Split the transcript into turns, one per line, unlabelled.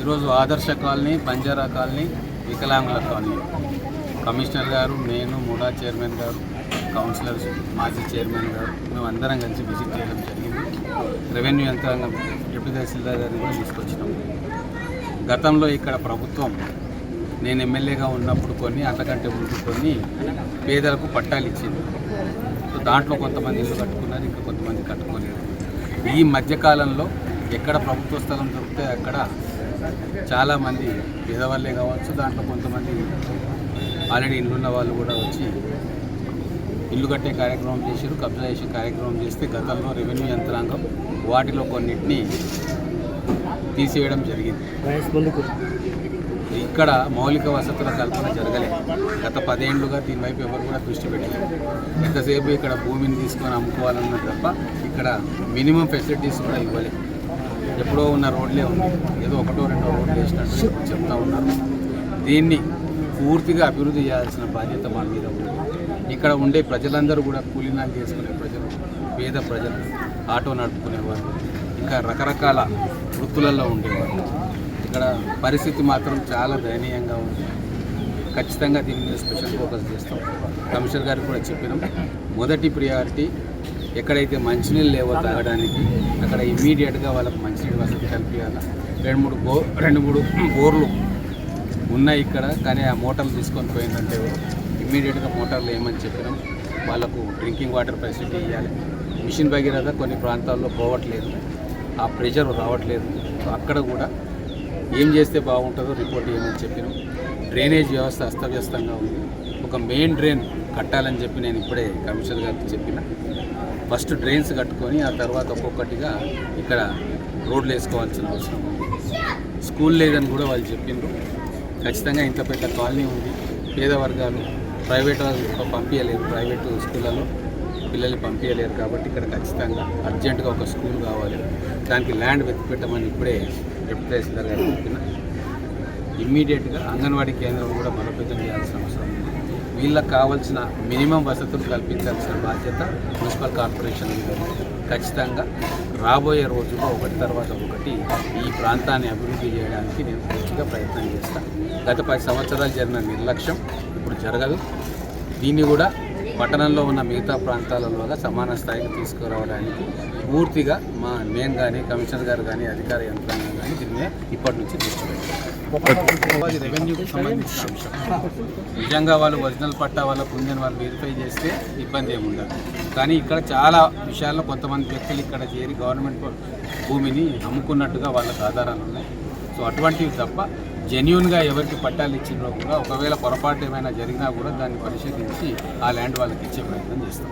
ఈరోజు ఆదర్శ colony, Banjara colony, వికలాంగుల కాలనీ కమిషనర్ గారు, నేను, ముడా చైర్మన్ గారు, కౌన్సిలర్స్, మాజీ చైర్మన్ గారు మేము అందరం కలిసి విజిట్ చేయడం జరిగింది. రెవెన్యూ యంత్రాంగం డిప్యూటీ తహసీల్దార్ గారిని కూడా తీసుకొచ్చినాం. గతంలో ఇక్కడ ప్రభుత్వం నేను ఎమ్మెల్యేగా ఉన్నప్పుడు కొన్ని, అంతకంటే ముందు కొన్ని పేదలకు పట్టాలు ఇచ్చింది. సో దాంట్లో కొంతమంది ఇల్లు కట్టుకున్నారు, ఇంకా కొంతమంది కట్టుకోలేదు. ఈ మధ్యకాలంలో ఎక్కడ ప్రభుత్వ స్థలం దొరికితే అక్కడ చాలామంది పేదవాళ్ళే కావచ్చు, దాంట్లో కొంతమంది ఆల్రెడీ ఇల్లున్న వాళ్ళు కూడా వచ్చి ఇల్లు కట్టే కార్యక్రమం చేశారు, కబ్జా చేసే కార్యక్రమం చేస్తే గతంలో రెవెన్యూ యంత్రాంగం వాటిలో కొన్నిటిని తీసివేయడం జరిగింది. ఇక్కడ మౌలిక వసతుల కల్పన జరగలేదు. గత 10 ఏళ్లుగా దీనివైపు ఎవరు కూడా దృష్టి పెట్టలేదు. ఎంతసేపు ఇక్కడ భూమిని తీసుకొని అమ్ముకోవాలన్న తప్ప ఇక్కడ మినిమం ఫెసిలిటీస్ కూడా ఇవ్వలేదు. ఎప్పుడో ఉన్న రోడ్లే ఉంది, ఏదో 1-2 రోడ్లు వేసినట్టు చెప్తా ఉన్నారు. దీన్ని పూర్తిగా అభివృద్ధి చేయాల్సిన బాధ్యత మా మీద ఉంది. ఇక్కడ ఉండే ప్రజలందరూ కూడా కూలీనాలు చేసుకునే ప్రజలు, పేద ప్రజలు, ఆటో నడుపుకునేవాళ్ళు, ఇంకా రకరకాల వృత్తులలో ఉండేవాళ్ళు. ఇక్కడ పరిస్థితి మాత్రం చాలా దయనీయంగా ఉంది. ఖచ్చితంగా దీని మీద స్పెషల్ ఫోకస్ చేస్తాం. కమిషనర్ గారికి కూడా చెప్పినాం. మొదటి ప్రియారిటీ ఎక్కడైతే మంచినీళ్ళు లేవో తాగడానికి అక్కడ ఇమ్మీడియట్గా వాళ్ళకు మంచినీళ్ళు వసతి కల్పించాలి. 2-3 బోర్లు ఉన్నాయి ఇక్కడ, కానీ ఆ మోటార్లు తీసుకొని పోయిందంటే ఇమ్మీడియట్గా మోటార్లు వేయమని చెప్పినాం. వాళ్ళకు డ్రింకింగ్ వాటర్ ఫెసిలిటీ ఇవ్వాలి. మిషన్ భగీరథ కొన్ని ప్రాంతాల్లో పోవట్లేదు, ఆ ప్రెషర్ రావట్లేదు. అక్కడ కూడా ఏం చేస్తే బాగుంటుందో రిపోర్ట్ ఇవ్వమని చెప్పినాం. డ్రైనేజ్ వ్యవస్థ అస్తవ్యస్తంగా ఉంది. ఒక మెయిన్ డ్రైన్ కట్టాలని చెప్పి నేను ఇప్పుడే కమిషనర్ గారికి చెప్పిన. ఫస్ట్ డ్రైన్స్ కట్టుకొని ఆ తర్వాత ఒక్కొక్కటిగా ఇక్కడ రోడ్లు వేసుకోవాల్సిన అవసరం ఉంది. స్కూల్ లేదని కూడా వాళ్ళు చెప్పిండ్రు. ఖచ్చితంగా ఇంత పెద్ద కాలనీ ఉంది, పేద వర్గాలు ప్రైవేట్ పంపించలేరు, ప్రైవేటు స్కూళ్ళలో పిల్లల్ని పంపించలేరు. కాబట్టి ఇక్కడ ఖచ్చితంగా అర్జెంటుగా ఒక స్కూల్ కావాలి. దానికి ల్యాండ్ వెతిపెట్టమని ఇప్పుడే డిప్యూటీ తహసీల్దార్ గారు చెప్పిన. ఇమ్మీడియట్గా అంగన్వాడీ కేంద్రం కూడా బలోపేతం చేయాల్సిన అవసరం ఉంది. వీళ్ళకి కావాల్సిన మినిమం వసతులు కల్పించాల్సిన బాధ్యత మున్సిపల్ కార్పొరేషన్ మీద. ఖచ్చితంగా రాబోయే రోజుల్లో ఒకటి తర్వాత ఒకటి ఈ ప్రాంతాన్ని అభివృద్ధి చేయడానికి నేను పూర్తిగా ప్రయత్నం చేస్తాను. గత 10 సంవత్సరాలు జరిగిన నిర్లక్ష్యం ఇప్పుడు జరగదు. దీన్ని కూడా పట్టణంలో ఉన్న మిగతా ప్రాంతాలలోగా సమాన స్థాయికి తీసుకురావడానికి పూర్తిగా నేను కానీ, కమిషనర్ గారు కానీ, అధికార యంత్రాంగం కానీ దీని మీద ఇప్పటి నుంచి దృష్టి పెట్టారు. రెవెన్యూకి సంబంధించిన అంశం. నిజంగా వాళ్ళు ఒరిజినల్ పట్టా వాళ్ళకు ఉందని వాళ్ళు వెరిఫై చేస్తే ఇబ్బంది ఏమి ఉండదు. కానీ ఇక్కడ చాలా విషయాల్లో కొంతమంది వ్యక్తులు ఇక్కడ చేరి గవర్నమెంట్ భూమిని అమ్ముకున్నట్టుగా వాళ్ళకు ఆధారాలు ఉన్నాయి. సో అటువంటివి తప్ప జెన్యూన్గా ఎవరికి పట్టాలు ఇచ్చినా కూడా ఒకవేళ పొరపాటు ఏమైనా జరిగినా కూడా దాన్ని పరిశీలించి ఆ ల్యాండ్ వాళ్ళకి ఇచ్చే ప్రయత్నం చేస్తాం.